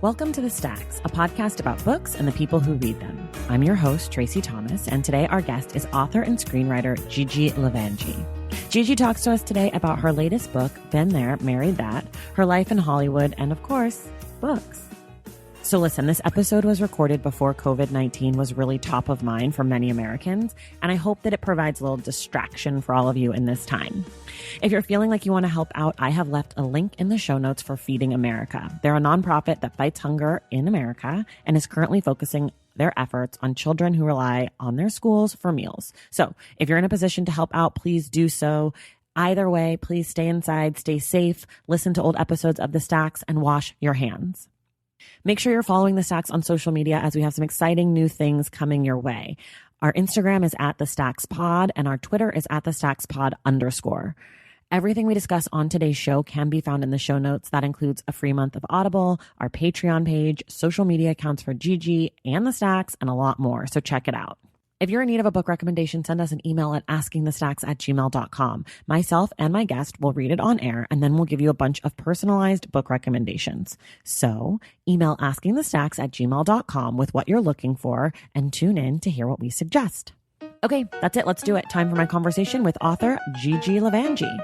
Welcome to The Stacks, a podcast about books and the people who read them. I'm your host, Tracy Thomas, and today our guest is author and screenwriter Gigi Levangie. Gigi talks to us today about her latest book, Been There, Married That, her life in Hollywood, and of course, books. So listen, this episode was recorded before COVID-19 was really top of mind for many Americans, and I hope that it provides a little distraction for all of you in this time. If you're feeling like you want to help out, I have left a link in the show notes for Feeding America. They're a nonprofit that fights hunger in America and is currently focusing their efforts on children who rely on their schools for meals. So if you're in a position to help out, please do so. Either way, please stay inside, stay safe, listen to old episodes of The Stacks, and wash your hands. Make sure you're following The Stacks on social media as we have some exciting new things coming your way. Our Instagram is at The Stacks Pod and our Twitter is at The Stacks Pod _. Everything we discuss on today's show can be found in the show notes. That includes a free month of Audible, our Patreon page, social media accounts for Gigi and The Stacks, and a lot more. So check it out. If you're in need of a book recommendation, send us an email at askingthestacks@gmail.com. Myself and my guest will read it on air, and then we'll give you a bunch of personalized book recommendations. So email askingthestacks@gmail.com with what you're looking for, and tune in to hear what we suggest. Okay, that's it. Let's do it. Time for my conversation with author Gigi Levangie.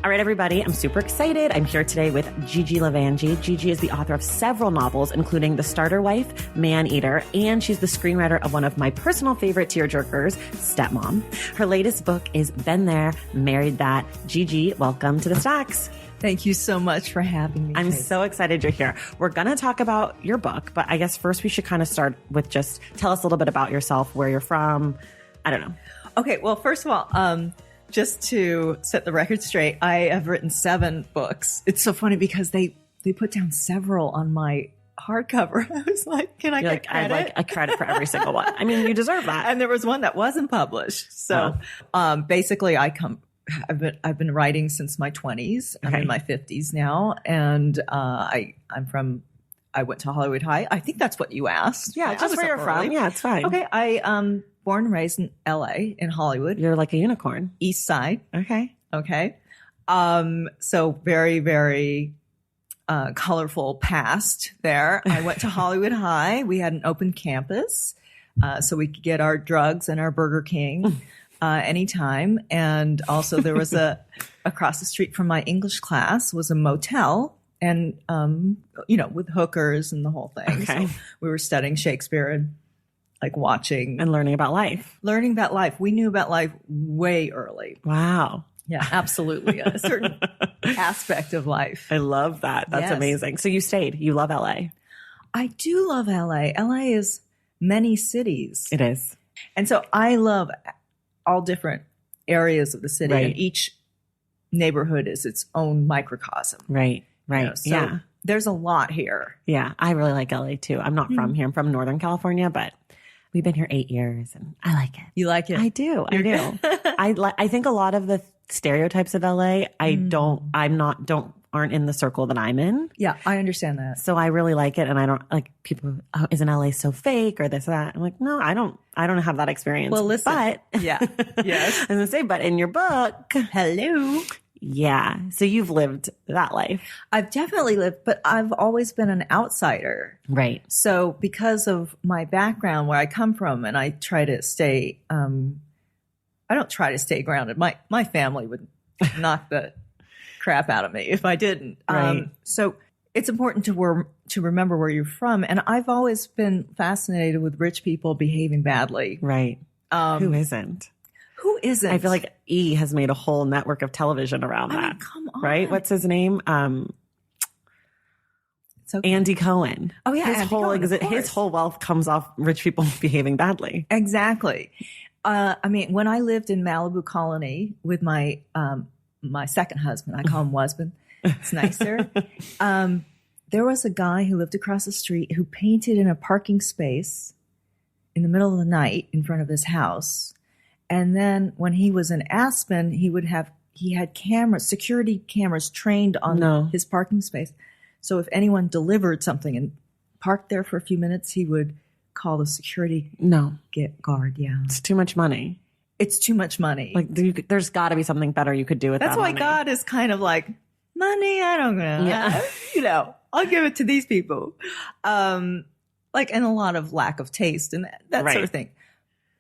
All right, everybody, I'm super excited. I'm here today with Gigi Levangie. Gigi is the author of several novels, including The Starter Wife, Man Eater, and she's the screenwriter of one of my personal favorite tearjerkers, Stepmom. Her latest book is Been There, Married That. Gigi, welcome to The Stacks. Thank you so much for having me. I'm so excited you're here. We're going to talk about your book, but I guess first we should kind of start with just tell us a little bit about yourself, where you're from. I don't know. Okay, well, first of all, just to set the record straight, I have written 7 books. It's so funny because they put down several on my hardcover. I was like, can I get credit? I'd like a credit for every single one. I mean, you deserve that. And there was one that wasn't published. So basically, I've been writing since my 20s. I'm in my 50s now, and I went to Hollywood High. I think that's what you asked. Yeah, just where you're from. Yeah, it's fine. Okay, I born and raised in LA, in Hollywood. You're like a unicorn. East Side. Okay. So very, very colorful past there. I went to Hollywood High. We had an open campus, so we could get our drugs and our Burger King anytime. And also there was across the street from my English class was a motel, and with hookers and the whole thing. Okay. So we were studying Shakespeare and like watching and learning about life. We knew about life way early. Wow. Yeah, absolutely. A certain aspect of life. I love that. That's amazing. So you stayed. You love LA. I do love LA. LA is many cities. It is. And so I love all different areas of the city. Right. And each neighborhood is its own microcosm. Right. So there's a lot here. Yeah. I really like LA too. I'm not from here. I'm from Northern California, but we've been here 8 years and I like it. You like it? I do. I think a lot of the stereotypes of LA, aren't in the circle that I'm in. Yeah, I understand that. So I really like it. And I don't like people, isn't LA so fake or this, or that? I'm like, no, I don't have that experience. Well, listen. But yeah. Yes. I was going to say, but in your book. Hello. Yeah. So you've lived that life. I've definitely lived, but I've always been an outsider. Right. So because of my background, where I come from, and I try to stay, I don't try to stay grounded. My family would knock the crap out of me if I didn't. Right. So it's important to remember where you're from. And I've always been fascinated with rich people behaving badly. Right. Who isn't? Who isn't? I feel like E! has made a whole network of television around that. I mean, come on. Right? What's his name? It's okay. Andy Cohen. Oh, yeah. His whole wealth comes off rich people behaving badly. Exactly. I mean, when I lived in Malibu Colony with my second husband, I call him husband. It's nicer. There was a guy who lived across the street who painted in a parking space in the middle of the night in front of his house. And then when he was in Aspen, he had security cameras trained on his parking space. So if anyone delivered something and parked there for a few minutes, he would call the security guard. Yeah. It's too much money. It's too much money. Like there's got to be something better you could do with that. That's why money. God is kind of like, money, I don't know. Yeah. I'll give it to these people. And a lot of lack of taste and that Right. sort of thing.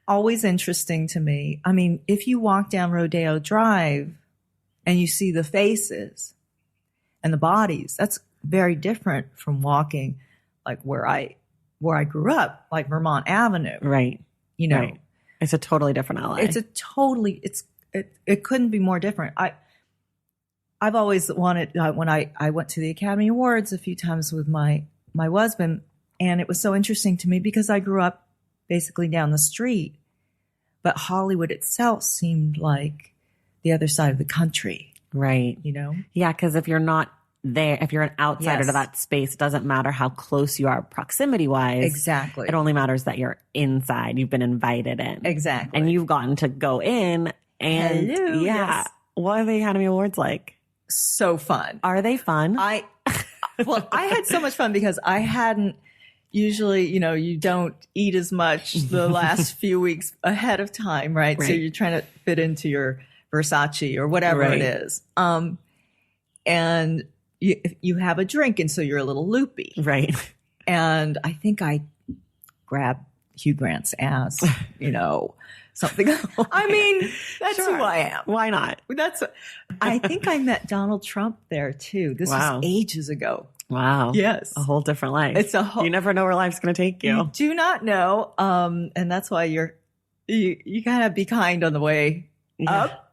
Always interesting to me. I mean, if you walk down Rodeo Drive and you see the faces and the bodies, that's very different from walking like where I grew up, like Vermont Avenue. Right. Right. It's a totally different LA. It couldn't be more different. I've always wanted, when I went to the Academy Awards a few times with my husband, and it was so interesting to me because I grew up basically down the street, but Hollywood itself seemed like the other side of the country. Right. Yeah, because if you're not there, if you're an outsider to that space, it doesn't matter how close you are proximity wise. Exactly. It only matters that you're inside. You've been invited in. Exactly. And you've gotten to go in and Hello, yes. What are the Academy Awards like? So fun. Are they fun? I had so much fun because I hadn't usually, you don't eat as much the last few weeks ahead of time, right? So you're trying to fit into your Versace or whatever it is. And you have a drink, and so you're a little loopy. Right. And I think I grabbed Hugh Grant's ass, something. I mean, that's who I am. Why not? I think I met Donald Trump there too. This was ages ago. Wow. Yes. A whole different life. It's you never know where life's going to take you. You do not know. And that's why you gotta be kind on the way up.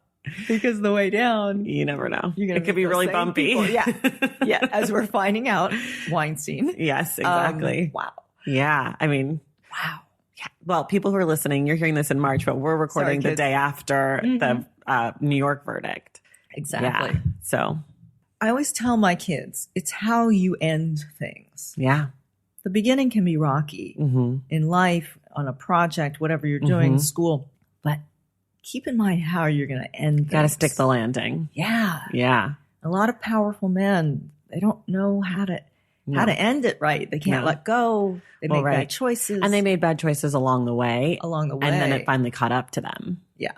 Because the way down, you never know. It could be really bumpy. Yeah. As we're finding out, Weinstein. Yes, exactly. Wow. Yeah. I mean, wow. Yeah. Well, people who are listening, you're hearing this in March, but we're recording the day after the New York verdict. Exactly. Yeah. So I always tell my kids, it's how you end things. Yeah. The beginning can be rocky in life, on a project, whatever you're doing, school, but keep in mind how you're going to end things. Got to stick the landing. Yeah. Yeah. A lot of powerful men, they don't know how to end it right. They can't let go. They make bad choices. And they made bad choices along the way. And then it finally caught up to them. Yeah.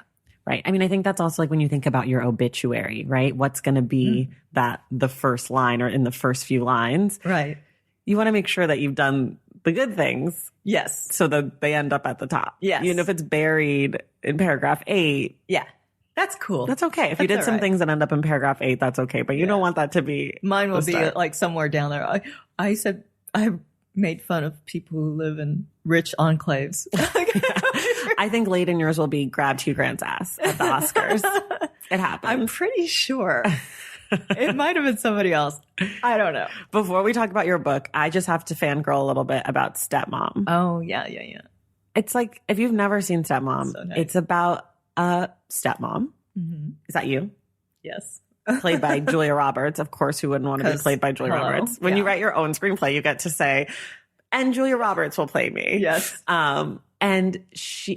Right. I mean, I think that's also like when you think about your obituary, right? What's going to be the first line or in the first few lines. Right. You want to make sure that you've done the good things. Yes. So that they end up at the top. Yes. If it's buried in paragraph 8. Yeah. That's cool. That's okay. If you did some things that end up in paragraph 8, that's okay. But you don't want that to be. Mine will be like somewhere down there. I said, I made fun of people who live in rich enclaves. I think late in yours will be grabbed Hugh Grant's ass at the Oscars. It happened. I'm pretty sure. It might have been somebody else. I don't know. Before we talk about your book, I just have to fangirl a little bit about Stepmom. Oh, yeah. It's like, if you've never seen Stepmom, So nice. It's about a stepmom. Is that you? Yes. Played by Julia Roberts. Of course, who wouldn't want to be played by Julia Roberts? When you write your own screenplay, you get to say, and Julia Roberts will play me. Yes. And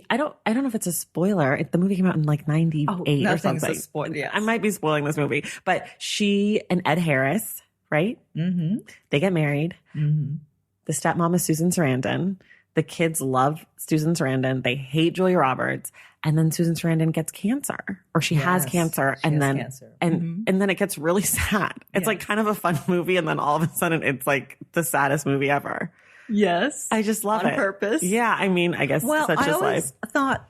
I don't know if it's a spoiler. The movie came out in like 98 or something. A spoiler. Yes. I might be spoiling this movie, but she and Ed Harris, right? They get married. The stepmom is Susan Sarandon. The kids love Susan Sarandon. They hate Julia Roberts. And then Susan Sarandon gets cancer, or she has cancer. And then it gets really sad. It's like kind of a fun movie. And then all of a sudden it's like the saddest movie ever. Yes. I just love it. On purpose. Yeah. I mean, I guess such is life. I always thought,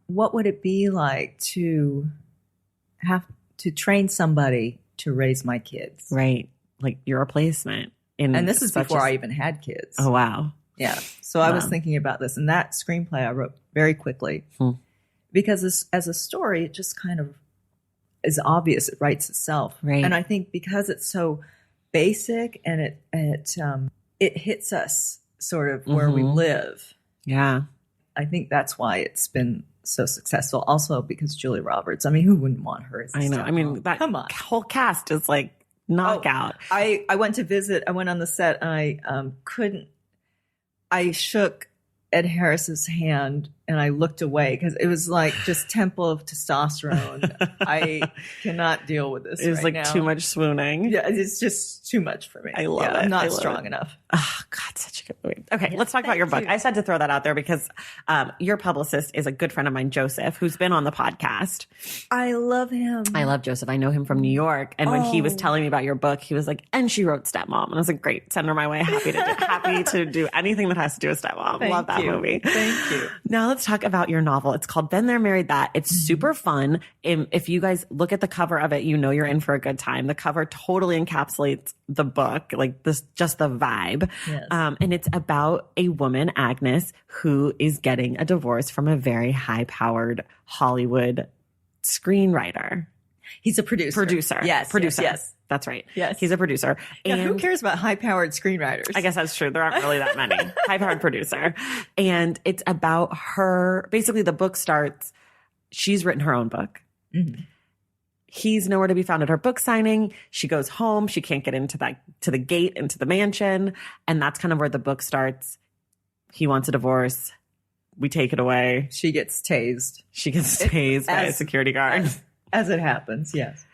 what would it be like to have to train somebody to raise my kids? Right. Like your replacement. And this is before I even had kids. Oh, wow. Yeah. So I was thinking about this, and that screenplay I wrote very quickly because as a story, it just kind of is obvious. It writes itself. Right. And I think because it's so basic and it hits us sort of where we live. Yeah. I think that's why it's been so successful. Also because Julia Roberts, I mean, who wouldn't want her as a I know. stepmom? I mean, that whole cast is like knockout. I went to visit. I went on the set and I shook Ed Harris's hand and I looked away because it was like just temple of testosterone. I cannot deal with this. It's right like now. too much swooning. Yeah, it's just too much for me. I love it. I'm not I love strong it. enough. Oh, God, such a good movie. Okay, let's talk about thank your book. you. I just had to throw that out there because your publicist is a good friend of mine, Joseph, who's been on the podcast. I love him. I love Joseph. I know him from New York. And when he was telling me about your book, he was like, and she wrote Stepmom. And I was like, great, send her my way. Happy to do anything that has to do with Stepmom. Thank Love that you. movie. Thank you. Now let's talk about your novel. It's called Been There, Married That. It's super fun. If you guys look at the cover of it, you know you're in for a good time. The cover totally encapsulates the book, like this, just the vibe. Yes. And it's about a woman, Agnes, who is getting a divorce from a very high-powered Hollywood screenwriter. He's a producer. Yes. Producer. Yes. That's right. Yes. He's a producer. Yeah, And who cares about high-powered screenwriters? I guess that's true. There aren't really that many. High-powered producer. And it's about her. Basically, the book starts, she's written her own book. Mm-hmm. He's nowhere to be found at her book signing. She goes home. She can't get to the gate, into the mansion. And that's kind of where the book starts. He wants a divorce. We take it away. She gets tased. She gets tased by a security guard. As it happens, yes.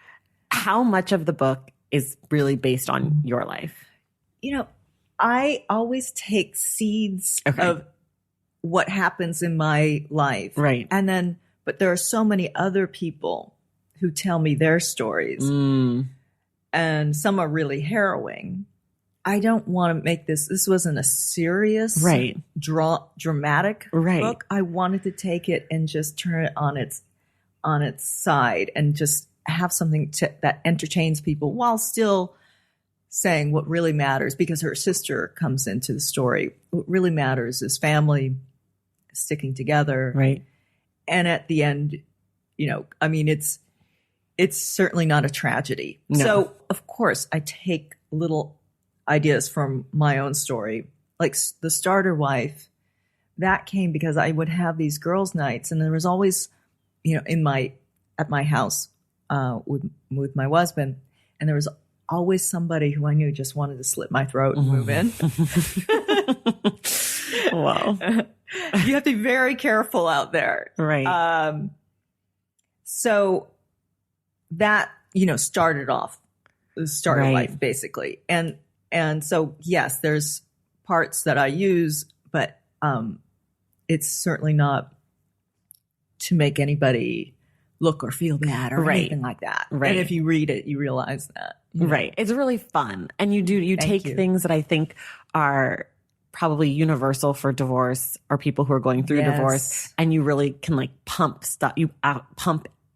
How much of the book is really based on your life? You know, I always take seeds of what happens in my life. Right. And then, but there are so many other people who tell me their stories. And some are really harrowing. I don't want to make this wasn't a serious, dramatic book. I wanted to take it and just turn it on its side and just have something that entertains people while still saying what really matters, because her sister comes into the story. What really matters is family sticking together. Right. And at the end, I mean, it's certainly not a tragedy. No. So, of course, I take little ideas from my own story. Like the starter wife, that came because I would have these girls' nights, and there was always, at my house with my husband, and there was always somebody who I knew just wanted to slit my throat and move in. Wow. You have to be very careful out there. Right. So that, started off the starter life, basically. And so, yes, there's parts that I use, but it's certainly not to make anybody look or feel bad or anything like that. Right. And if you read it, you realize that. Right. It's really fun. And you take things that I think are probably universal for divorce or people who are going through divorce, and you really can pump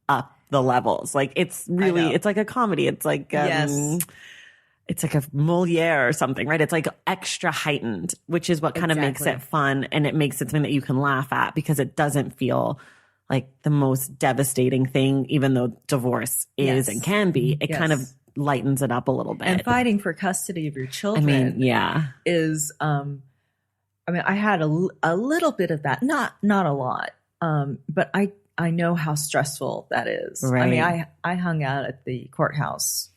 up the levels. Like it's really, it's like a comedy. It's like, it's like a Moliere or something, right? It's like extra heightened, which is what kind of makes it fun. And it makes it something that you can laugh at because it doesn't feel like the most devastating thing, even though divorce is and can be. It kind of lightens it up a little bit. And fighting for custody of your children is, I had a little bit of that, not a lot. But I know how stressful that is. Right. I mean, I hung out at the courthouse,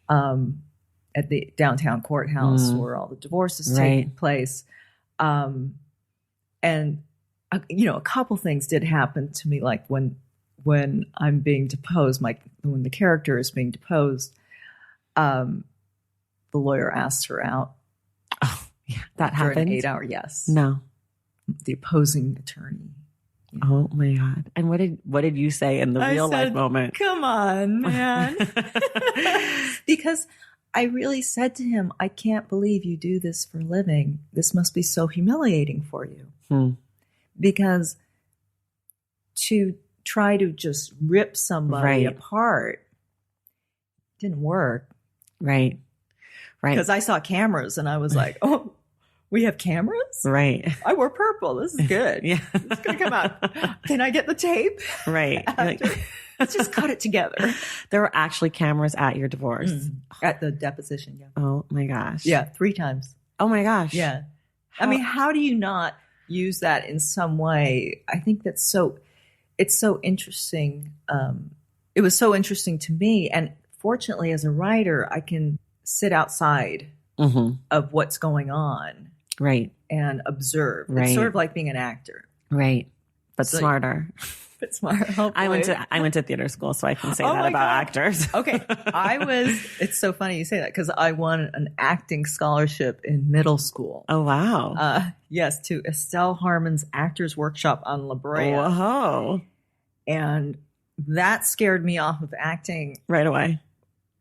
at the downtown courthouse where all the divorces take place. And, a couple things did happen to me, like when I'm being deposed, when the character is being deposed, the lawyer asks her out. Oh, yeah, that for happened. An 8-hour, yes. No. The opposing attorney. Oh my God. And what did you say in the real life moment? Come on, man. Because I really said to him, I can't believe you do this for a living. This must be so humiliating for you. Because to try to just rip somebody apart didn't work. Right. Because I saw cameras and I was like, oh, we have cameras? Right. I wore purple. This is good. Yeah. It's going to come out. Can I get the tape? Right. Let's just cut it together. There were actually cameras at your divorce. At the deposition, yeah. Oh my gosh. Yeah, 3 times. Oh my gosh. Yeah. How do you not use that in some way? I think it's so interesting. It was so interesting to me. And fortunately, as a writer, I can sit outside of what's going on. Right. And observe. Right. It's sort of like being an actor. Right. but So- smarter. But smart. I Hopefully. went to theater school, so I can say Oh that my about God. actors. Okay. It's so funny you say that because I won an acting scholarship in middle school. Oh, wow. Yes, to Estelle Harmon's Actors Workshop on La Brea. Whoa. And that scared me off of acting Right away.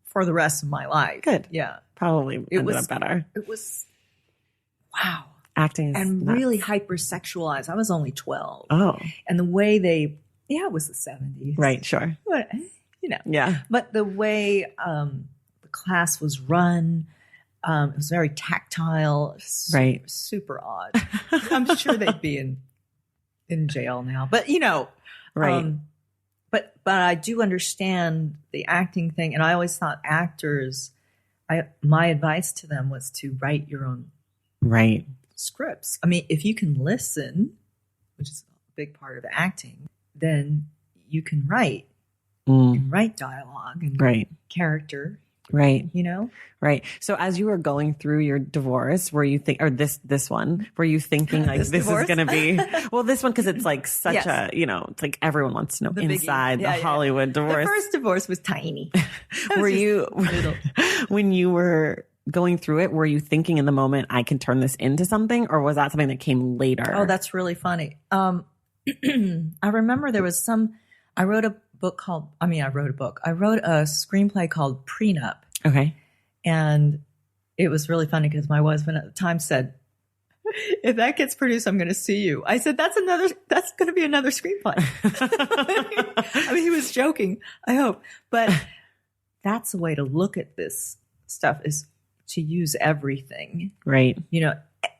for the rest of my life. Good. Yeah. Probably ended up better. It was, wow. Acting is And nuts. really hypersexualized. I was only 12. Oh, And the way it was the 70s. right. Sure. But, Yeah. But the way the class was run, it was very tactile, Right. super odd. I'm sure they'd be in jail now, but Right. But I do understand the acting thing, and I always thought actors. My advice to them was to write your own Right. scripts. I mean, if you can listen, which is a big part of acting, then you can write. You can write dialogue and Right. character, Right. Right. So as you were going through your divorce, were you or this one, were you thinking like this is divorce? going to be, well, this one, cause it's like such Yes. a, it's like everyone wants to know The biggie. inside Yeah, the yeah. Hollywood The divorce. first divorce was tiny. Were you, little. when you were going through it, were you thinking in the moment, I can turn this into something, or was that something that came later? Oh, that's really funny. I remember there was I wrote a screenplay called Prenup. okay. And it was really funny because my husband at the time said, if that gets produced, I'm going to sue you. I said, that's going to be another screenplay. I mean, he was joking, I hope. But that's a way to look at this stuff, is to use everything. Right.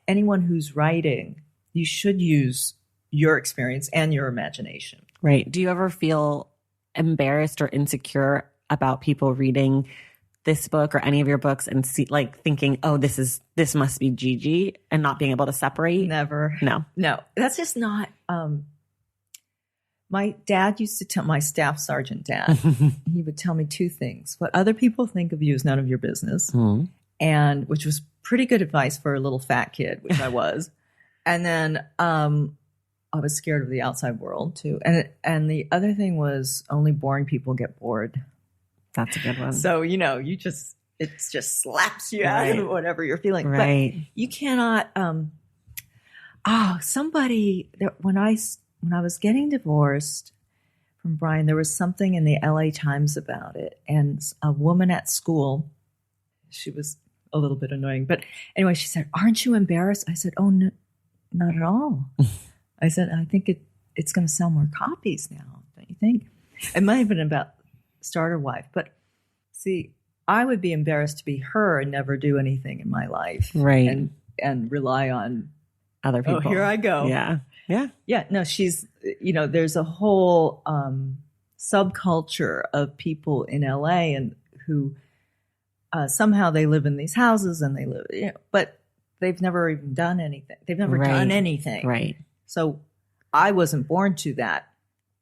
Anyone who's writing, you should use your experience and your imagination. Right. Do you ever feel embarrassed or insecure about people reading this book or any of your books and thinking, oh, this must be Gigi, and not being able to separate? Never. No. That's just not. My dad used to tell, my staff sergeant dad, he would tell me two things. What other people think of you is none of your business. And which was pretty good advice for a little fat kid, which I was. And then I was scared of the outside world too. And the other thing was, only boring people get bored. That's a good one. So, it just slaps you out of whatever you're feeling. Right. But you cannot, when I was getting divorced from Brian, there was something in the LA Times about it. And a woman at school, she was a little bit annoying, but anyway, she said, "Aren't you embarrassed?" I said, "Oh, no, not at all." I said, "I think it's going to sell more copies now, don't you think?" It might have been about Starter Wife, but see, I would be embarrassed to be her and never do anything in my life. Right. And rely on other people. Oh, here I go. Yeah. Yeah. Yeah. No, she's, there's a whole subculture of people in LA and who somehow they live in these houses and they live, but they've never even done anything. They've never done anything. Right. So I wasn't born to that.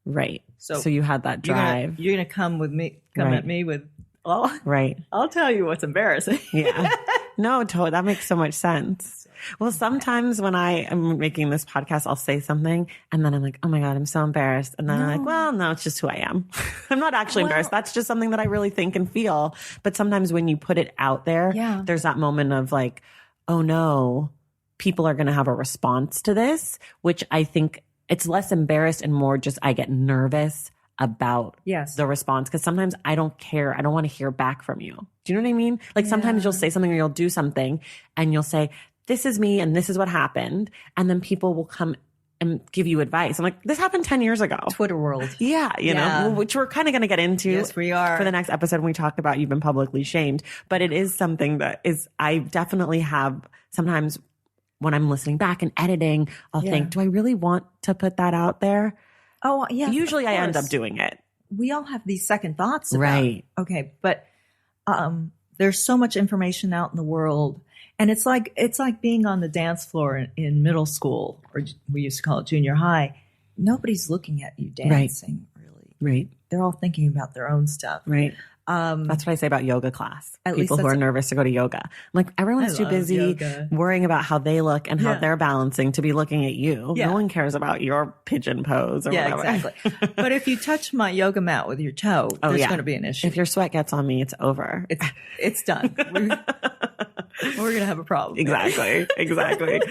Right. So you had that drive. You're going to come at me with, right. I'll tell you what's embarrassing. Yeah. No, totally. That makes so much sense. Well, sometimes when I am making this podcast, I'll say something and then I'm like, oh my God, I'm so embarrassed. And then I'm like, well, no, it's just who I am. I'm not actually embarrassed. That's just something that I really think and feel. But sometimes when you put it out there, there's that moment of like, oh no, people are going to have a response to this, which I think it's less embarrassed and more just I get nervous about the response. Because sometimes I don't care. I don't want to hear back from you. Do you know what I mean? Like sometimes you'll say something or you'll do something and you'll say, this is me and this is what happened. And then people will come and give you advice. I'm like, this happened 10 years ago. Twitter world. Yeah. You know, which we're kind of going to get into. Yes, we are. For the next episode when we talk about you've been publicly shamed. But it is something that is, I definitely have sometimes when I'm listening back and editing, I'll think, do I really want to put that out there? Oh, yeah. Usually I end up doing it. We all have these second thoughts about right. Okay. But there's so much information out in the world. And it's like being on the dance floor in middle school, or we used to call it junior high. Nobody's looking at you dancing, really. Right. They're all thinking about their own stuff. Right. That's what I say about yoga class. At People least who are nervous to go to yoga. I'm like, everyone's I too love busy yoga. worrying about how they look and how Yeah. they're balancing to be looking at you. Yeah. No one cares about your pigeon pose or whatever. Exactly. But if you touch my yoga mat with your toe, there's going to be an issue. If your sweat gets on me, it's over. It's done. We're going to have a problem. Exactly.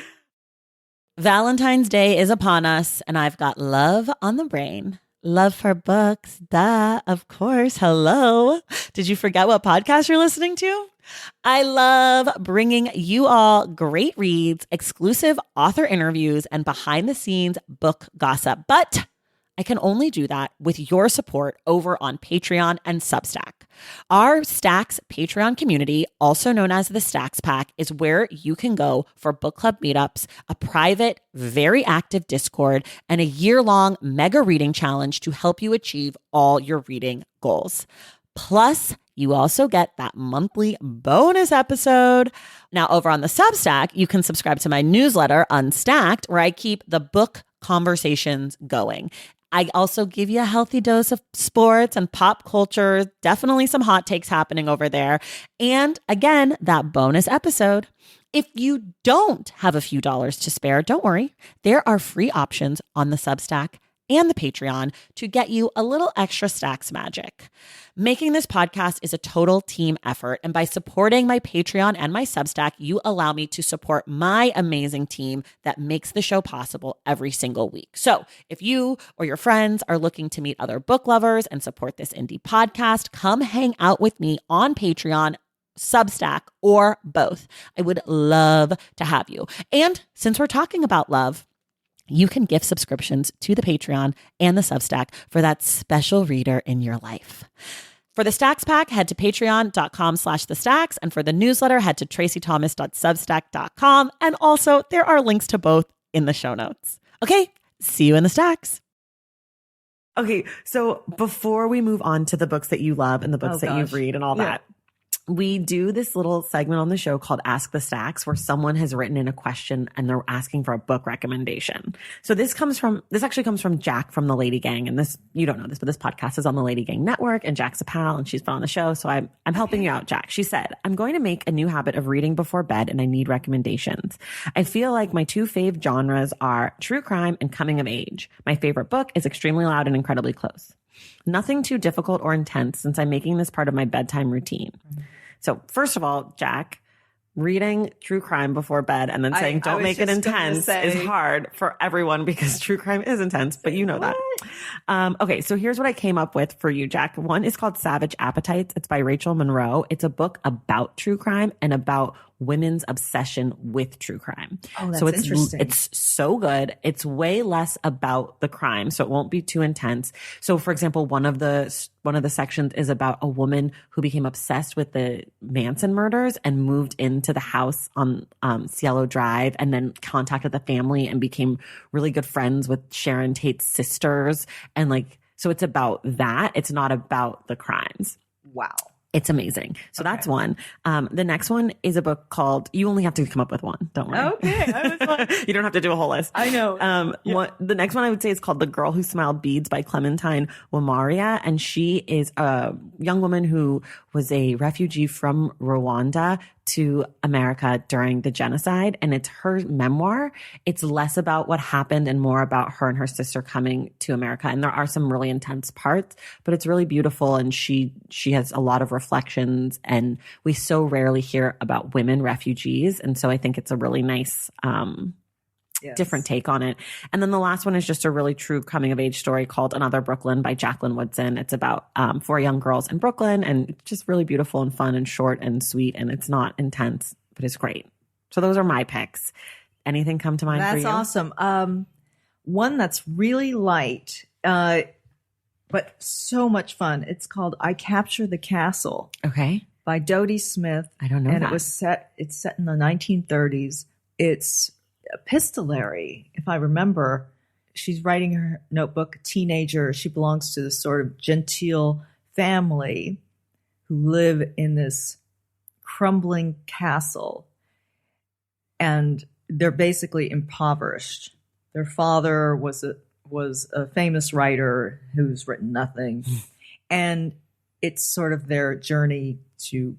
Valentine's Day is upon us, and I've got love on the brain. Love for books. Duh, of course. Hello. Did you forget what podcast you're listening to? I love bringing you all great reads, exclusive author interviews, and behind the scenes book gossip. But I can only do that with your support over on Patreon and Substack. Our Stacks Patreon community, also known as the Stacks Pack, is where you can go for book club meetups, a private, very active Discord, and a year-long mega reading challenge to help you achieve all your reading goals. Plus, you also get that monthly bonus episode. Now, over on the Substack, you can subscribe to my newsletter, Unstacked, where I keep the book conversations going. I also give you a healthy dose of sports and pop culture, definitely some hot takes happening over there. And again, that bonus episode. If you don't have a few dollars to spare, don't worry. There are free options on the Substack and the Patreon to get you a little extra Stacks magic. Making this podcast is a total team effort, and by supporting my Patreon and my Substack, you allow me to support my amazing team that makes the show possible every single week. So if you or your friends are looking to meet other book lovers and support this indie podcast, come hang out with me on Patreon, Substack, or both. I would love to have you. And since we're talking about love, you can gift subscriptions to the Patreon and the Substack for that special reader in your life. For the Stacks Pack, head to patreon.com/thestacks. And for the newsletter, head to tracythomas.substack.com. And also, there are links to both in the show notes. Okay, see you in the Stacks. Okay, so before we move on to the books that you love and the books that you read and all that, we do this little segment on the show called Ask the Stacks, where someone has written in a question and they're asking for a book recommendation. So this actually comes from Jack from the Lady Gang. And this, you don't know this, but this podcast is on the Lady Gang Network, and Jack's a pal and she's been on the show. So I'm helping you out, Jack. She said, I'm going to make a new habit of reading before bed and I need recommendations. I feel like my two fave genres are true crime and coming of age. My favorite book is Extremely Loud and Incredibly Close. Nothing too difficult or intense since I'm making this part of my bedtime routine. So first of all, Jack, reading true crime before bed and then saying don't make it intense is hard for everyone because true crime is intense, but you know that. Okay, so here's what I came up with for you, Jack. One is called Savage Appetites. It's by Rachel Monroe. It's a book about true crime and about women's obsession with true crime. Oh, that's so it's interesting. It's so good. It's way less about the crime, so it won't be too intense. So, for example, one of the sections is about a woman who became obsessed with the Manson murders and moved into the house on Cielo Drive, and then contacted the family and became really good friends with Sharon Tate's sisters. And so it's about that. It's not about the crimes. Wow. It's amazing. So that's one. The next one is a book called, you only have to come up with one. Don't worry. Okay. I was like, you don't have to do a whole list. I know. The next one I would say is called The Girl Who Smiled Beads by Clementine Wamaria. And she is a young woman who was a refugee from Rwanda to America during the genocide. And it's her memoir. It's less about what happened and more about her and her sister coming to America. And there are some really intense parts, but it's really beautiful. And she has a lot of reflections, and we so rarely hear about women refugees. And so I think it's a really nice, different take on it. And then the last one is just a really true coming of age story called Another Brooklyn by Jacqueline Woodson. It's about 4 young girls in Brooklyn, and it's just really beautiful and fun and short and sweet, and it's not intense, but it's great. So those are my picks. Anything come to mind for you? That's awesome. One that's really light, but so much fun. It's called I Capture the Castle. Okay. By Dodie Smith. I don't know and that. It's set in the 1930s. It's epistolary, if I remember. She's writing her notebook, a teenager. She belongs to this sort of genteel family who live in this crumbling castle. And they're basically impoverished. Their father was a famous writer who's written nothing. And it's sort of their journey to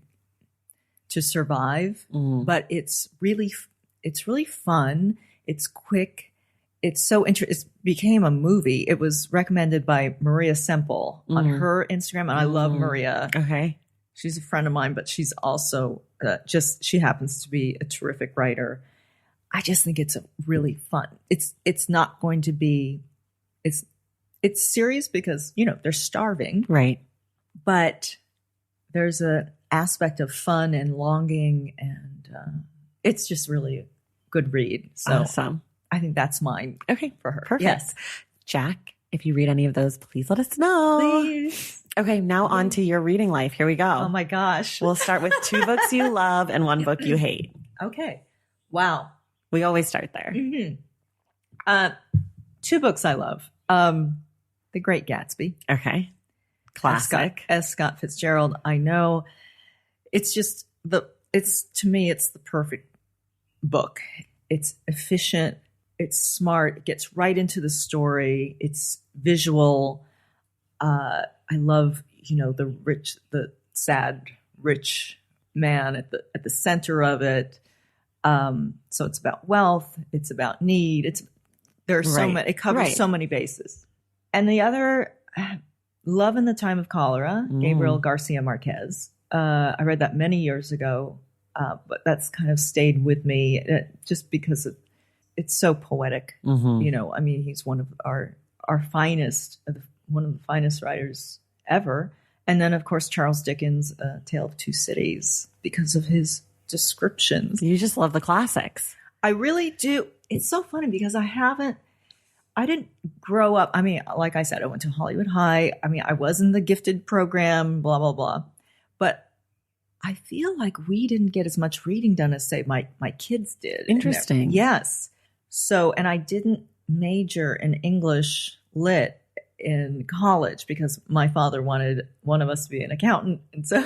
survive, but it's really fun. It's quick. It's so interesting. It became a movie. It was recommended by Maria Semple on her Instagram, and I love Maria. Okay. She's a friend of mine, but she's also she happens to be a terrific writer. I just think it's really fun. It's not going to be, it's serious because, they're starving. Right. But there's an aspect of fun and longing, and it's just really a good read. So awesome. I think that's mine. Okay. For her. Perfect. Yes. Jack, if you read any of those, please let us know. Please. Okay. Now on to your reading life. Here we go. Oh my gosh. We'll start with 2 books you love and 1 book you hate. Okay. Wow. We always start there. 2 books I love. The Great Gatsby. Okay. Classic. S. Scott Fitzgerald. I know. It's just to me, it's the perfect book. It's efficient. It's smart. It gets right into the it's visual. I love, the sad, rich man at the center of it. So it's about wealth. It's about need. There's so many, it covers so many bases. And the other, Love in the Time of Cholera, Gabriel Garcia Marquez. I read that many years ago, but that's kind of stayed with me just because it's so poetic. He's one of our finest, one of the finest writers ever. And then, of course, Charles Dickens' Tale of Two Cities, because of his descriptions. You just love the classics. I really do. It's so funny because I didn't grow up. I mean, like I said, I went to Hollywood High. I mean, I was in the gifted program, blah, blah, blah. But I feel like we didn't get as much reading done as, say, my kids did. Interesting. Yes. So, and I didn't major in English lit in college because my father wanted one of us to be an accountant. And so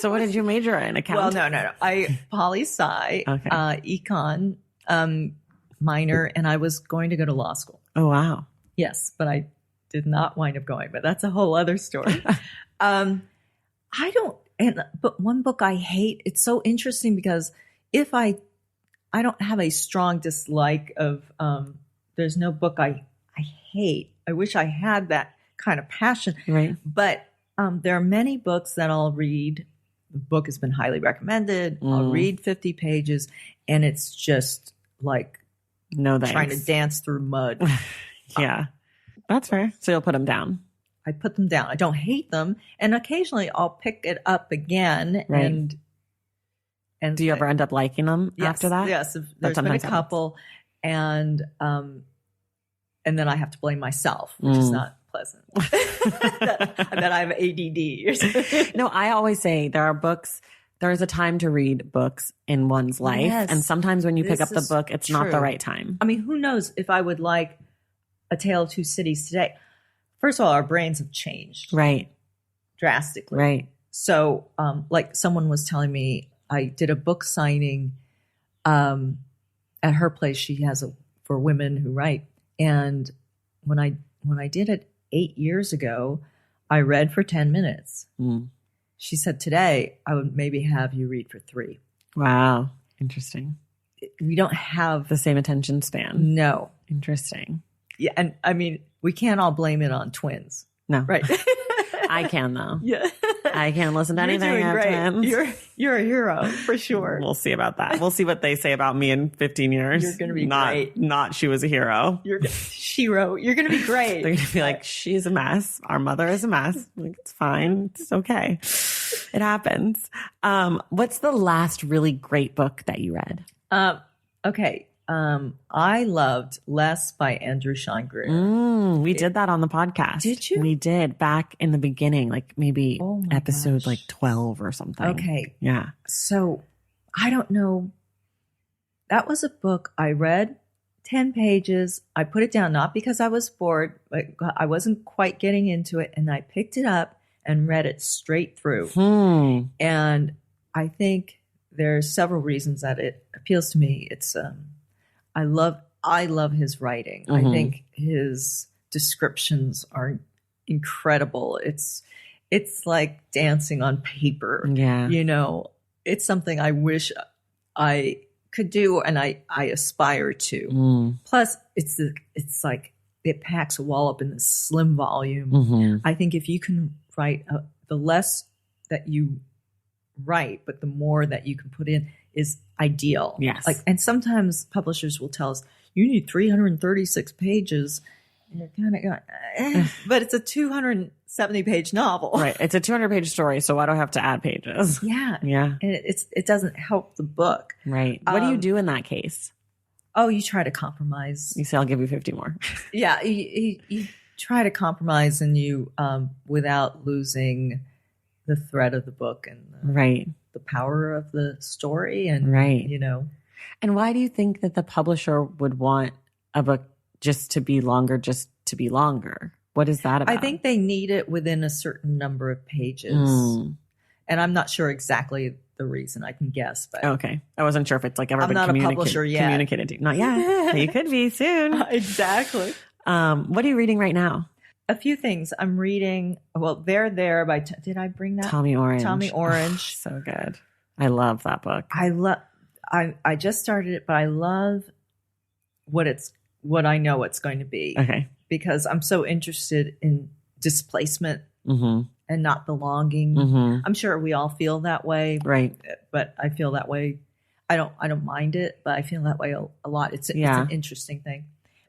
what did you major in? Accounting? Well, no. I poli-sci, econ, minor, and I was going to go to law school. Oh, wow. Yes, but I did not wind up going, but that's a whole other story. But one book I hate, it's so interesting because if I don't have a strong dislike of, there's no book I hate. I wish I had that kind of passion. Right. But there are many books that I'll read. The book has been highly recommended. I'll read 50 pages, and it's just like trying to dance through mud. Yeah. That's fair. So you'll put them down. I put them down. I don't hate them. And occasionally I'll pick it up again. Right. And do you ever end up liking them after that? Yes. There's been a couple. And then I have to blame myself, which is not pleasant. that I have ADD or something. No, I always say there is a time to read books in one's life. Yes. And sometimes when you pick up the book, it's not the right time. I mean, who knows if I would like A Tale of Two Cities today. First of all, our brains have changed. Right. Drastically. Right. So, like someone was telling me, I did a book signing at her place. She has for women who write. And when I did it 8 years ago, I read for 10 minutes. She said, today I would maybe have you read for 3. Wow. Interesting. We don't have the same attention span. No. Interesting. Yeah. And I mean, we can't all blame it on twins. No. Right. I can though. Yeah. I can't listen to anything. You're doing great. Twins. You're a hero for sure. We'll see about that. We'll see what they say about me in 15 years. You're going to be great. Not she was a hero. Shiro. You're going to be great. They're going to be like, she's a mess. Our mother is a mess. Like, it's fine. It's okay. It happens. What's the last really great book that you read? Okay. I loved Less by Andrew Sean Greer. We did that on the podcast. Did you? We did back in the beginning, like maybe episode like 12 or something. Okay. Yeah. So I don't know. That was a book I read 10 pages. I put it down, not because I was bored, but I wasn't quite getting into it. And I picked it up and read it straight through. And I think there's several reasons that it appeals to me. It's, I love his writing. I think his descriptions are incredible. it's like dancing on paper. Yeah. You know, it's something I wish I could do and I aspire to. Plus, it's like it packs a wallop in this slim volume. I think if you can write, the less that you write, but the more that you can put in is ideal. Yes. Like, and sometimes publishers will tell us, you need 336 pages. And you're kind of going, but it's a 270-page novel. Right. It's a 200-page story, so why do I have to add pages? Yeah. Yeah. And it doesn't help the book. Right. What do you do in that case? Oh, you try to compromise. You say, I'll give you 50 more. Yeah. You try to compromise and you, without losing the thread of the book and the power of the story. And, you know. And why do you think that the publisher would want a book just to be longer? What is that about? I think they need it within a certain number of pages. And I'm not sure exactly the reason. I can guess, but okay. I wasn't sure if it's like ever I'm been not a publisher yet. communicated to. Not yet. You could be soon. Exactly. What are you reading right now? A few things. I'm reading, well, They're There by, did I bring that? Tommy Orange. Oh, so good. I love that book. I just started it, but I love what I know it's going to be. Okay. Because I'm so interested in displacement and not belonging. I'm sure we all feel that way. Right. But I feel that way. I don't mind it, but I feel that way a lot. It's an interesting thing.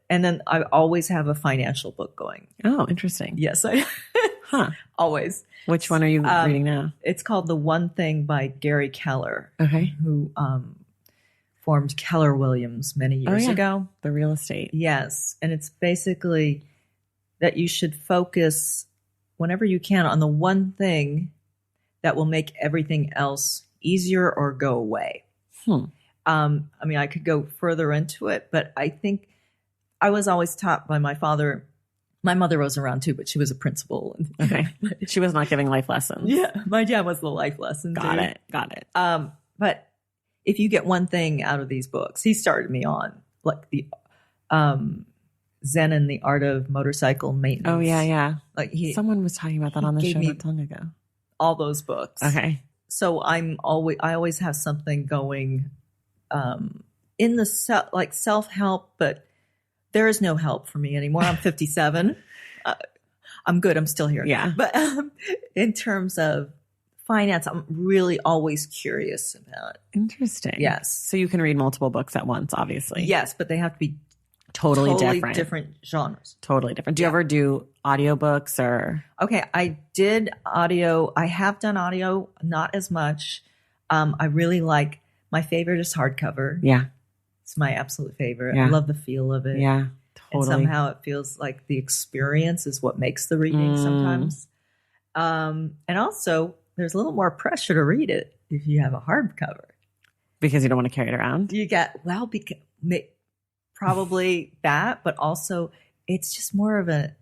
And then I always have a financial book going. Oh, interesting. Yes. Always. Which one are you reading now? It's called The One Thing by Gary Keller. Okay. Who formed Keller Williams many years ago. The real estate. Yes. And it's basically that you should focus whenever you can on the one thing that will make everything else easier or go away. I mean, I could go further into it, but I think I was always taught by my father. My mother was around too, but she was a principal. Okay. She was not giving life lessons. Yeah. My dad was the life lesson. Got it. But if you get one thing out of these books, he started me on like the Zen and the Art of Motorcycle Maintenance. Oh yeah. Like someone was talking about that on the show not long ago. All those books. Okay. So I always have something going in the self-help, but there is no help for me anymore. I'm 57. I'm good. I'm still here. Yeah. But in terms of finance, I'm really always curious about. Interesting. Yes. So you can read multiple books at once, obviously. Yes, but they have to be totally different genres. Totally different. Do you ever do audiobooks or? Okay, I did audio. I have done audio, not as much. I really like, my favorite is hardcover. Yeah. It's my absolute favorite. Yeah. I love the feel of it. Yeah, totally. And somehow it feels like the experience is what makes the reading sometimes. And also, there's a little more pressure to read it if you have a hardcover. Because you don't want to carry it around? You get, probably that, but also it's just more of an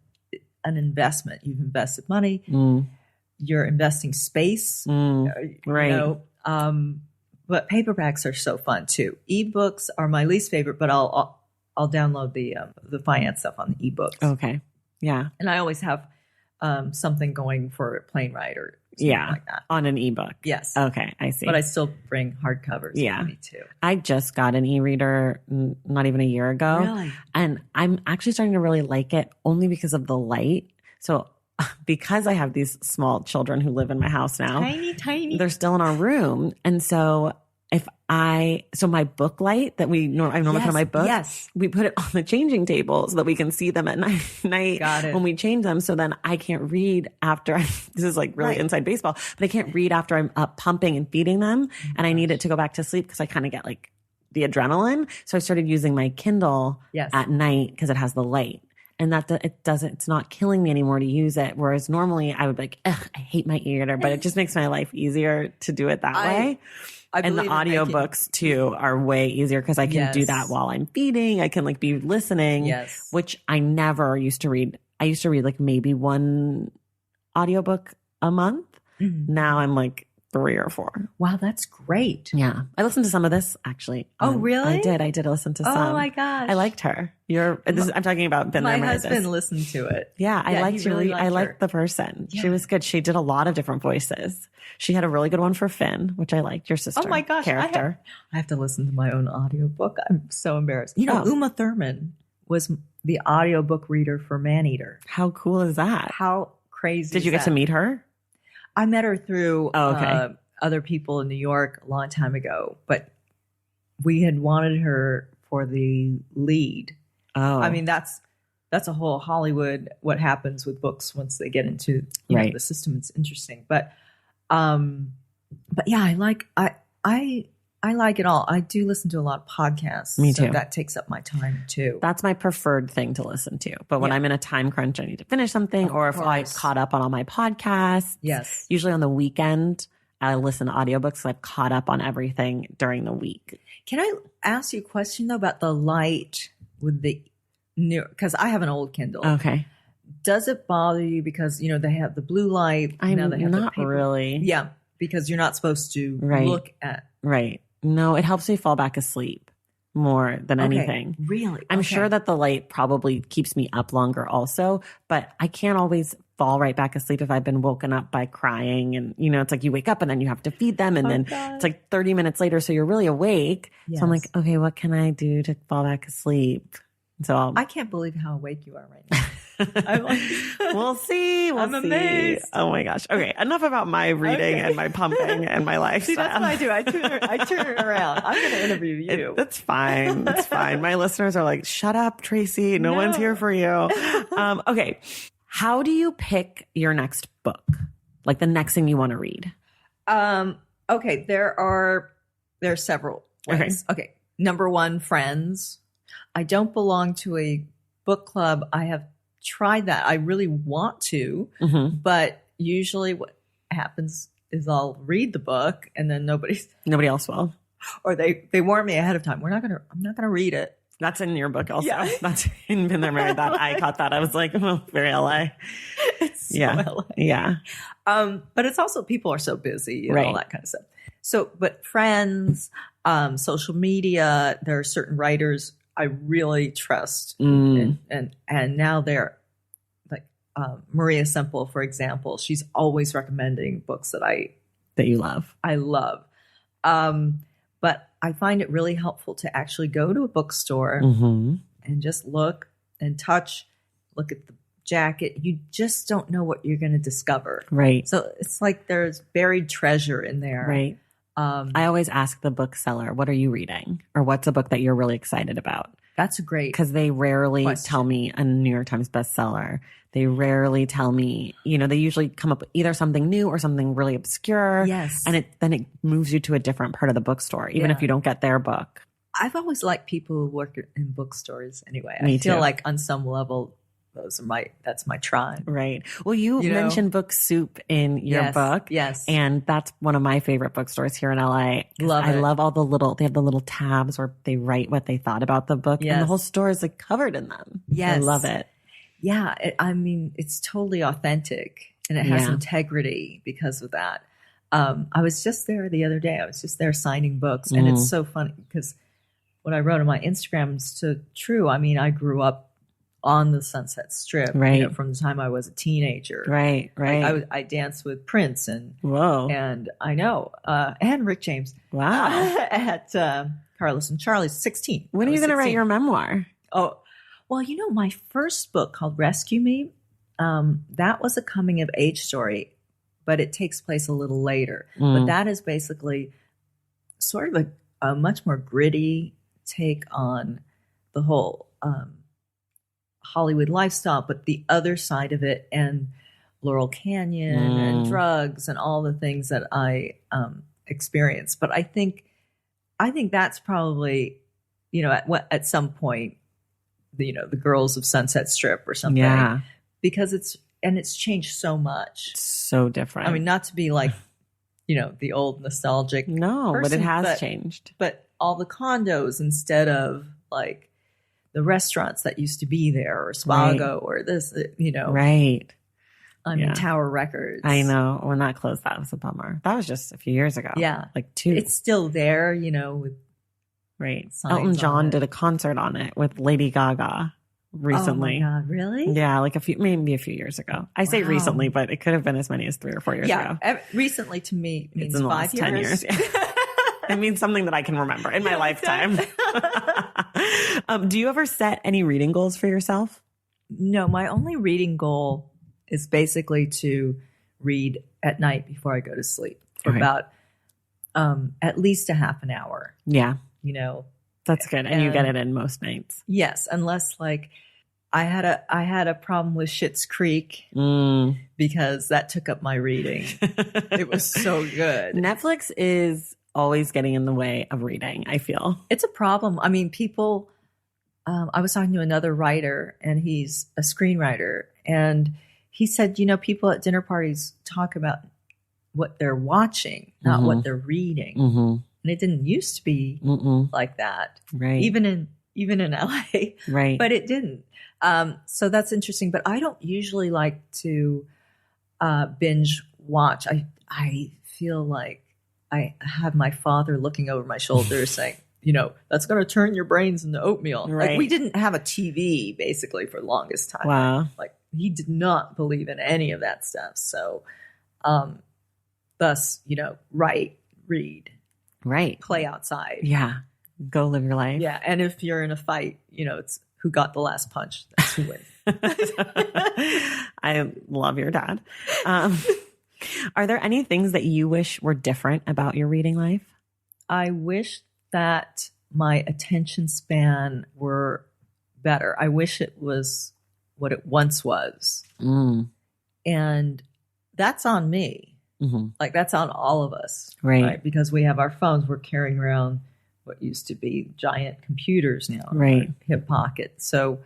investment. You've invested money. You're investing space. Right. You know, but paperbacks are so fun too. Ebooks are my least favorite, but I'll download the finance stuff on the ebooks. Okay. Yeah. And I always have something going for a plane ride or something like that. On an ebook. Yes. Okay, I see. But I still bring hardcovers with me too. I just got an e-reader not even a year ago. Really? And I'm actually starting to really like it only because of the light. So because I have these small children who live in my house now. Tiny. They're still in our room. And so my book light that I normally put on my books, we put it on the changing table so that we can see them at night when we change them. So then I can't read after this is like really inside baseball, but I can't read after I'm up pumping and feeding them. And I need it to go back to sleep because I kind of get like the adrenaline. So I started using my Kindle at night because it has the light. And it's not killing me anymore to use it. Whereas normally I would be like, I hate my e-reader, but it just makes my life easier to do it that way. And the audiobooks too are way easier because I can do that while I'm feeding. I can like be listening, which I never used to read. I used to read like maybe one audiobook a month. Now I'm like 3 or 4. Wow, that's great. Yeah. I listened to some of this actually. Oh, really? I did listen to some. Oh my gosh. I liked her. I'm talking about Been There, My Married husband This. listened to it. Yeah, I liked I liked her. the person. Yeah. She was good. She did a lot of different voices. She had a really good one for Finn, which I liked, your sister. Oh my gosh. Character. I have to listen to my own audiobook. I'm so embarrassed. Uma Thurman was the audiobook reader for Maneater. How cool is that? How crazy Did you get to meet her? I met her through okay. Other people in New York a long time ago, but we had wanted her for the lead. Oh. I mean, that's a whole Hollywood, what happens with books once they get into the system. It's interesting. But yeah, I like it all. I do listen to a lot of podcasts. Me too. So that takes up my time too. That's my preferred thing to listen to. But when I'm in a time crunch, I need to finish something, or if I caught up on all my podcasts. Yes. Usually on the weekend, I listen to audiobooks. So I've caught up on everything during the week. Can I ask you a question though about the light with the new? Because I have an old Kindle. Okay. Does it bother you because they have the blue light? I'm now they have not the paper. really. Yeah, because you're not supposed to look at. Right. No, it helps me fall back asleep more than anything. Really? I'm sure that the light probably keeps me up longer also, but I can't always fall right back asleep if I've been woken up by crying. And, it's like you wake up and then you have to feed them. And then it's like 30 minutes later. So you're really awake. Yes. So I'm like, okay, what can I do to fall back asleep? So I can't believe how awake you are right now. I'm like, we'll see. I'm amazed. Oh my gosh. Okay. Enough about my reading and my pumping and my lifestyle. See, that's what I do. I turn it around. I'm going to interview you. That's fine. That's fine. My listeners are like, shut up, Tracy. No one's here for you. Okay. How do you pick your next book? Like the next thing you want to read? Okay. There are several ways. Okay. Number one, friends. I don't belong to a book club. I have tried that. I really want to, but usually what happens is I'll read the book and then nobody else will, or they warn me ahead of time. I'm not gonna read it. That's in your book also. Yeah. That's in Been There, Married That. I caught that. I was like, oh, very LA. It's so LA. Yeah. But it's also people are so busy and all that kind of stuff. So, but friends, social media, there are certain writers I really trust. And now they're like Maria Semple, for example. She's always recommending books that you love. I love. But I find it really helpful to actually go to a bookstore and just look and touch, look at the jacket. You just don't know what you're going to discover. Right. So it's like there's buried treasure in there. Right. I always ask the bookseller, what are you reading? Or what's a book that you're really excited about? That's a great because they rarely tell me a New York Times bestseller. They rarely tell me, they usually come up with either something new or something really obscure. Yes. And then it moves you to a different part of the bookstore, even if you don't get their book. I've always liked people who work in bookstores anyway. Me I feel too. like on some level, that's my tribe. Right. Well, you mentioned Book Soup in your book. Yes. And that's one of my favorite bookstores here in LA. Love it. I love all they have the little tabs where they write what they thought about the book. Yes. And the whole store is like covered in them. Yes. I love it. Yeah. It's totally authentic and it has integrity because of that. I was just there the other day. I was just there signing books and it's so funny because what I wrote on my Instagram is so true. I mean, I grew up on the Sunset Strip, from the time I was a teenager. Right. I danced with Prince and I know, and Rick James. Wow. At Carlos and Charlie's 16. When are you going to write your memoir? Oh, well, my first book called Rescue Me, that was a coming of age story, but it takes place a little later. But that is basically sort of a much more gritty take on the whole Hollywood lifestyle, but the other side of it and Laurel Canyon and drugs and all the things that I experienced. But I think that's probably, at some point, the Girls of Sunset Strip or something. Yeah. Because it's changed so much. So different. I mean, not to be like, the old nostalgic. No, person, but it has changed. But all the condos instead of like the restaurants that used to be there or Spago or this, Right. I mean, Tower Records. I know. When that closed, that was a bummer. That was just a few years ago. Yeah. Like 2. It's still there, with right. signs Elton John on it. did a concert on it with Lady Gaga recently. Oh my God, really? Yeah, like maybe a few years ago. I say recently, but it could have been as many as 3 or 4 years ago. Yeah, recently to me means It's in the 5 last years. 10 years. Yeah. It means something that I can remember in my lifetime. Do you ever set any reading goals for yourself? No, my only reading goal is basically to read at night before I go to sleep for about at least a half an hour. Yeah. That's good. And you get it in most nights. Yes, unless like I had a problem with Schitt's Creek because that took up my reading. It was so good. Netflix is always getting in the way of reading, I feel. It's a problem. I mean, people, I was talking to another writer and he's a screenwriter, and he said, people at dinner parties talk about what they're watching, not what they're reading. Mm-hmm. And it didn't used to be like that. Right. Even in LA. Right. But it didn't. So that's interesting. But I don't usually like to binge watch. I feel like I have my father looking over my shoulder saying, that's going to turn your brains into oatmeal. Right. Like we didn't have a TV basically for the longest time. Wow. Like he did not believe in any of that stuff. So, thus, write, read, right, play outside. Yeah. Go live your life. Yeah. And if you're in a fight, it's who got the last punch. That's who wins. I love your dad. Are there any things that you wish were different about your reading life? I wish that my attention span were better. I wish it was what it once was. And that's on me. Mm-hmm. Like that's on all of us. Right. Because we have our phones. We're carrying around what used to be giant computers now. Right. In our hip pocket. So,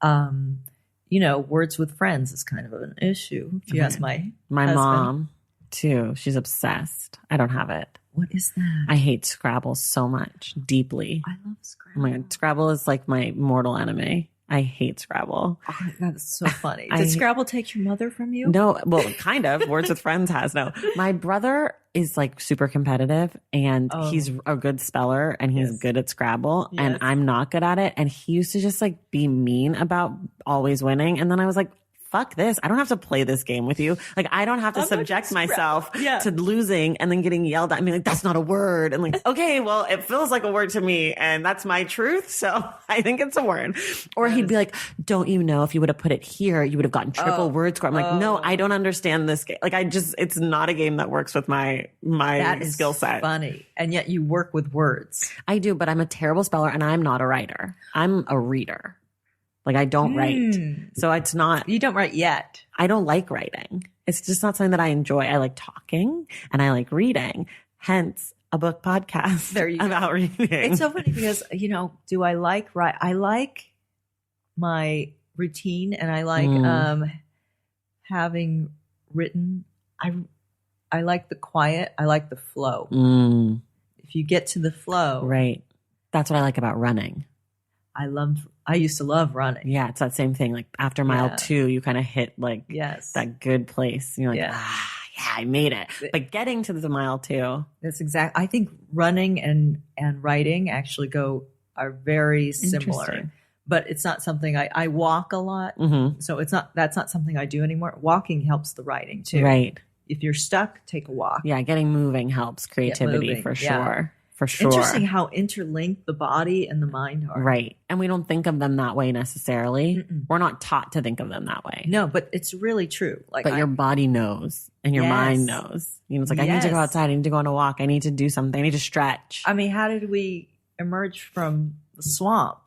words with friends is kind of an issue. If you ask my husband. Mom too. She's obsessed. I don't have it. What is that? I hate Scrabble so much, deeply. I love Scrabble. Oh my God. Scrabble is like my mortal enemy. I hate Scrabble. Oh, that's so funny. Did Scrabble take your mother from you? No, well, kind of. Words with Friends has. No. My brother is like super competitive, and he's a good speller, and he's good at Scrabble, and I'm not good at it. And he used to just like be mean about always winning. And then I was like, fuck this. I don't have to play this game with you. Like, I don't have to subject myself to losing and then getting yelled at. I mean, like, that's not a word. And like, okay, well, it feels like a word to me, and that's my truth. So I think it's a word. Or he'd be like, don't you know if you would have put it here, you would have gotten triple word score. I'm like, no, I don't understand this game. Like, it's not a game that works with my skill set. Funny. And yet you work with words. I do, but I'm a terrible speller, and I'm not a writer. I'm a reader. Like I don't write. So it's not. You don't write yet. I don't like writing. It's just not something that I enjoy. I like talking and I like reading. Hence a book podcast about reading. It's so funny because, do I like write? I like my routine, and I like having written. I like the quiet. I like the flow. If you get to the flow. Right. That's what I like about running. I used to love running. Yeah, it's that same thing. Like after mile 2, you kind of hit like that good place. And you're like, I made it. But getting to the mile 2. That's exact. I think running and writing actually are very similar. But it's not something I walk a lot. Mm-hmm. So that's not something I do anymore. Walking helps the writing too. Right. If you're stuck, take a walk. Yeah, getting moving helps creativity for sure. Yeah. For sure. Interesting how interlinked the body and the mind are. Right. And we don't think of them that way necessarily. Mm-mm. We're not taught to think of them that way. No, but it's really true. But your body knows and your mind knows. It's like, I need to go outside. I need to go on a walk. I need to do something. I need to stretch. I mean, how did we emerge from the swamp?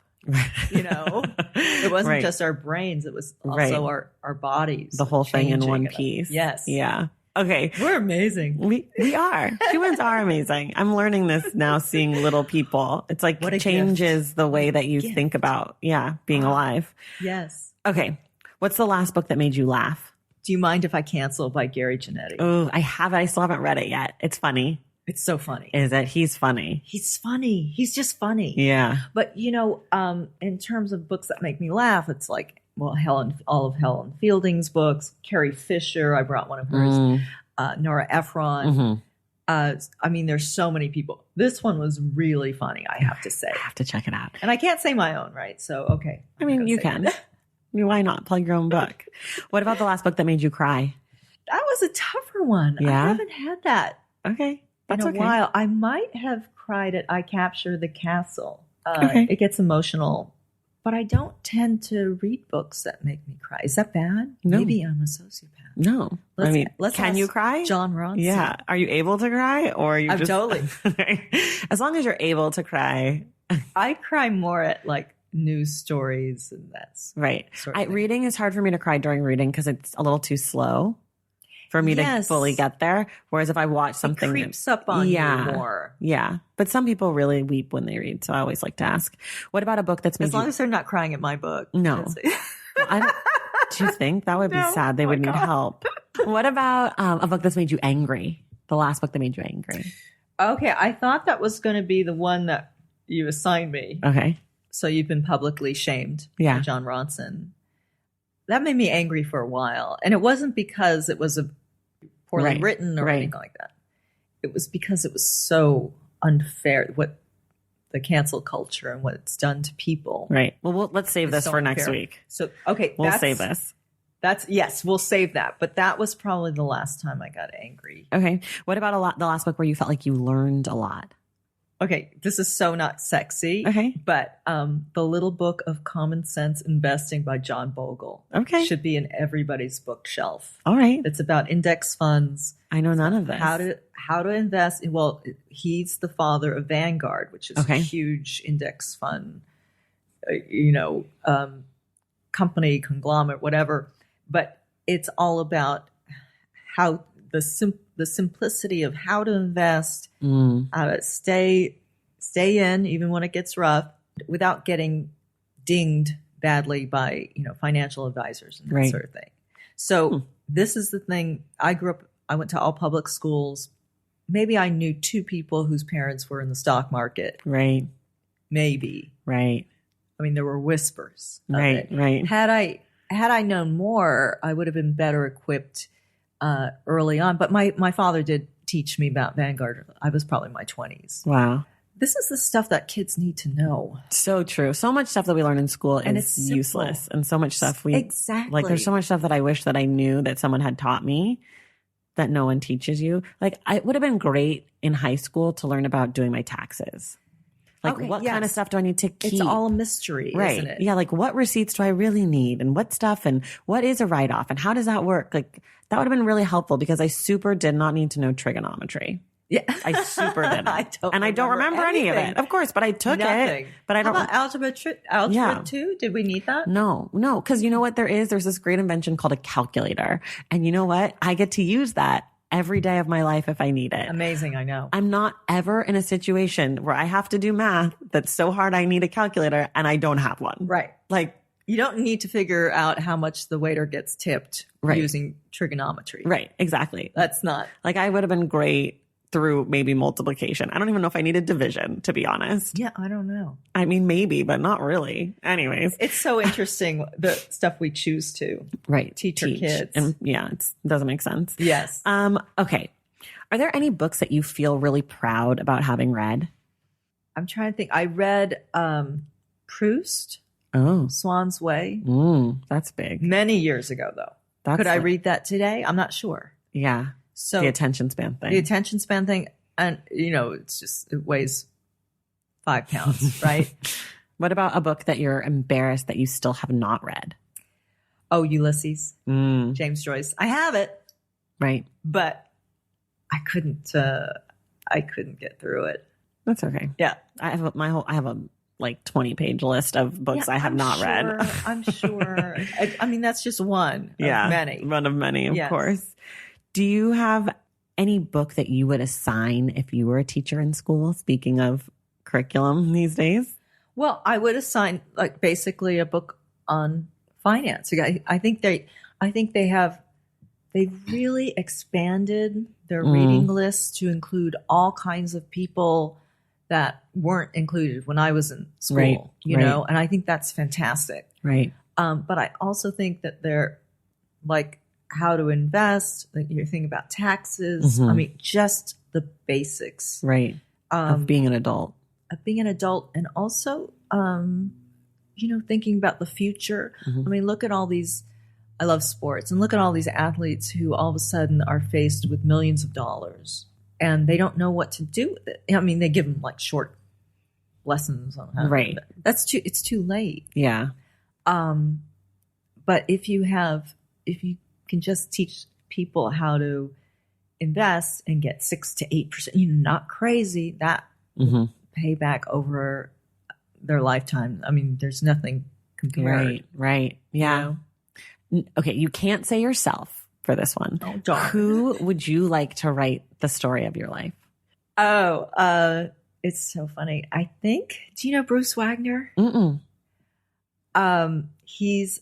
It wasn't just our brains. It was also our bodies. The whole thing in one piece. Yes. Yeah. Okay. We're amazing. We are. Humans are amazing. I'm learning this now, seeing little people. It's like it changes the way that you think about, being alive. Yes. Okay. What's the last book that made you laugh? Do you mind if I cancel by Gary Janetti? Oh, I have it. I still haven't read it yet. It's funny. It's so funny. Is it? He's funny. He's funny. He's just funny. Yeah. But, in terms of books that make me laugh, it's like all of Helen Fielding's books, Carrie Fisher. I brought one of hers. Nora Ephron. I mean, there's so many people. This one was really funny, I have to say. I have to check it out. And I can't say my own, right? So, okay. I mean, you can. I mean, why not? Plug your own book. What about the last book that made you cry? That was a tougher one. Yeah? I haven't had that Okay. That's in a okay. while. I might have cried at I Capture the Castle. Okay. It gets emotional. But I don't tend to read books that make me cry. Is that bad? No. Maybe I'm a sociopath. No. Let's can ask you cry? John Ronson. Yeah. Are you able to cry, or are you I'm just totally. As long as you're able to cry. I cry more at like news stories and that's Right. sort of thing. Reading is hard for me to cry during reading because it's a little too slow for me to Yes. fully get there. Whereas if I watch something It creeps up on you more. Yeah. But some people really weep when they read. So I always like to ask, what about a book that's made As long you... as they're not crying at my book. No. That's- Well, I don't... Do you think that would be No. sad? They Oh would my need God. help. What about a book that's made you angry? The last book that made you angry. Okay, I thought that was going to be the one that you assigned me. Okay. So you've been publicly shamed Yeah. by John Ronson. That made me angry for a while. And it wasn't because it was a poorly Right, written or right. anything like that. It was because it was so unfair, what the cancel culture and what it's done to people. Right. Well, let's save It's this so for next unfair. week. So, okay. We'll save this. Yes, we'll save that. But that was probably the last time I got angry. Okay. What about the last book where you felt like you learned a lot? Okay, this is so not sexy. Okay. But The Little Book of Common Sense Investing by John Bogle Okay. should be in everybody's bookshelf. All right. It's about index funds, I know none of this. how to invest. Well, he's the father of Vanguard, which is Okay. a huge index fund, company, conglomerate, whatever. But it's all about how the simplicity of how to invest, how to stay in even when it gets rough, without getting dinged badly by financial advisors and that Right. sort of thing. So this is the thing. I went to all public schools. Maybe I knew two people whose parents were in the stock market. Right. Maybe. Right. I mean, there were whispers of Right. it. Right. Had I known more, I would have been better equipped early on. But my father did teach me about Vanguard. I was probably in my 20s. Wow. This is the stuff that kids need to know. So true. So much stuff that we learn in school And is it's simple. useless. And so much stuff Exactly. like there's so much stuff that I wish that I knew that someone had taught me that no one teaches you. Like it would have been great in high school to learn about doing my taxes. Like Okay, what yes. kind of stuff do I need to keep? It's all a mystery, right. isn't it? Yeah. Like what receipts do I really need and what stuff and what is a write-off and how does that work? Like that would have been really helpful because I super did not need to know trigonometry. Yeah. I super didn't. I don't remember any of anything. it. Of course, but I took Nothing. it. But I How don't about algebra Yeah. 2? Did we need that? No. Because you know what there's this great invention called a calculator. And you know what? I get to use that every day of my life if I need it. Amazing, I know. I'm not ever in a situation where I have to do math that's so hard I need a calculator and I don't have one. Right. Like, You don't need to figure out how much the waiter gets tipped Right. using trigonometry. right, exactly. That's not. Like I would have been great through maybe multiplication. I don't even know if I needed division, to be honest. Yeah, I don't know. I mean, maybe, but not really. Anyways. It's so interesting, the stuff we choose to. Right. Teach our kids. And yeah, it doesn't make sense. Yes. Okay. Are there any books that you feel really proud about having read? I'm trying to think. I read Proust, Oh, Swan's Way, that's big. many years ago, though. That's Could I read that today? I'm not sure. Yeah. So The attention span thing. the attention span thing, and it weighs 5 pounds, right? What about a book that you're embarrassed that you still have not read? Oh, Ulysses, Mm, James Joyce. I have it, right. but I couldn't get through it. That's okay. Yeah. I have a like 20-page list of books Yeah, I have I'm not sure, read. I'm sure. I mean, that's just one of many. One of many, of Yes. course. Do you have any book that you would assign if you were a teacher in school? Speaking of curriculum these days. Well, I would assign like basically a book on finance. I think they've really expanded their reading list to include all kinds of people that weren't included when I was in school, Right, you know, and I think that's fantastic. Right. But I also think that they're like how to invest, like you're thinking about taxes. I mean, just the basics. Right. Of being an adult. And also, thinking about the future. I mean, look at all these, I love sports, and look at all these athletes who all of a sudden are faced with millions of dollars and they don't know what to do with it. I mean, they give them like short lessons on how right. to do it. It's too late. Yeah. But if you can just teach people how to invest and get 6 to 8%, not crazy, that pay back over their lifetime. I mean, there's nothing compared. Right. Yeah. Okay. You can't say yourself for this one. Oh, darn. Who would you like to write the story of your life? Oh, it's so funny. I think, do you know Bruce Wagner? Mm-mm. He's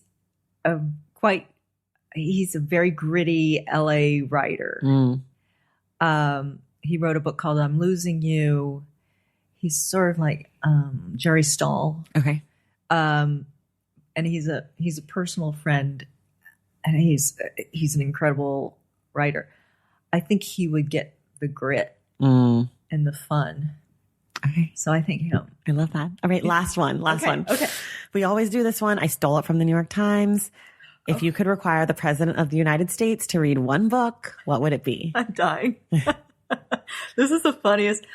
he's a very gritty LA writer. He wrote a book called I'm Losing You. He's sort of like Jerry Stahl. Okay. And he's a personal friend, and he's an incredible writer. I think he would get the grit and the fun. Okay. So I think him. I love that. All right. Last one. Okay. We always do this one. I stole it from the New York Times. If you could require the President of the United States to read one book, what would it be? I'm dying. This is the funniest.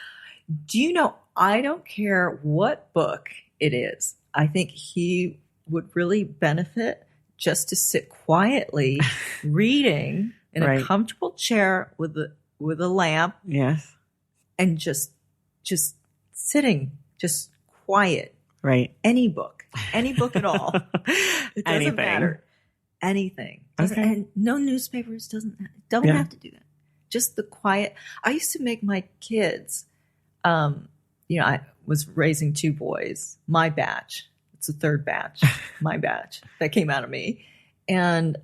Do you know, I don't care what book it is. I think he would really benefit just to sit quietly reading in a comfortable chair with a lamp. Yes. And just sitting, just quiet. Right. Any book at all. It doesn't matter. Anything. Okay. And no newspapers don't have to do that. Just the quiet. I used to make my kids, I was raising 2 boys, my batch. It's the 3rd batch, my batch that came out of me. And,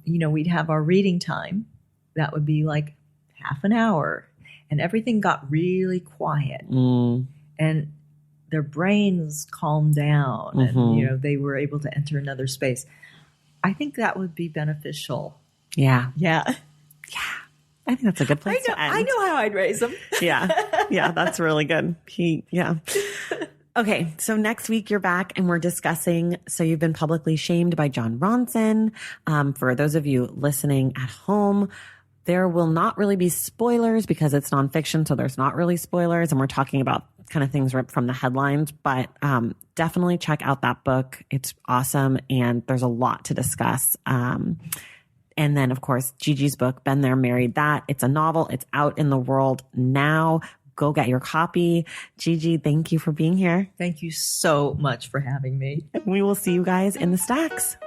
we'd have our reading time. That would be like half an hour. And everything got really quiet. And their brains calmed down. And, they were able to enter another space. I think that would be beneficial. Yeah. Yeah. I think that's a good place to end. I know how I'd raise them. Yeah, that's really good. Okay, so next week you're back and we're discussing So You've Been Publicly Shamed by Jon Ronson. For those of you listening at home, there will not really be spoilers because it's nonfiction, so there's not really spoilers. And we're talking about kind of things ripped from the headlines, but definitely check out that book. It's awesome, and there's a lot to discuss. And then, of course, Gigi's book, Been There, Married That. It's a novel. It's out in the world now. Go get your copy. Gigi, thank you for being here. Thank you so much for having me. We will see you guys in the stacks.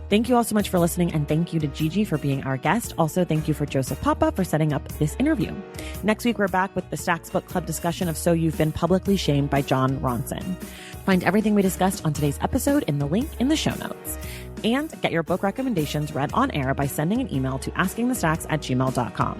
Thank you all so much for listening, and thank you to Gigi for being our guest. Also, thank you for Joseph Papa for setting up this interview. Next week, we're back with the Stacks Book Club discussion of So You've Been Publicly Shamed by Jon Ronson. Find everything we discussed on today's episode in the link in the show notes. And get your book recommendations read on air by sending an email to askingthestacks@gmail.com.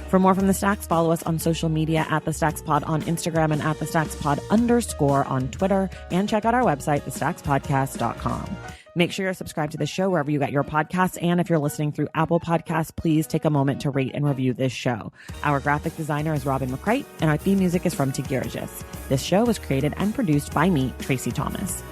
For more from The Stacks, follow us on social media at The Stacks Pod on Instagram and at The Stacks Pod _ on Twitter, and check out our website, thestackspodcast.com. Make sure you're subscribed to the show wherever you get your podcasts. And if you're listening through Apple Podcasts, please take a moment to rate and review this show. Our graphic designer is Robin McCrite, and our theme music is from Tigirigis. This show was created and produced by me, Tracy Thomas.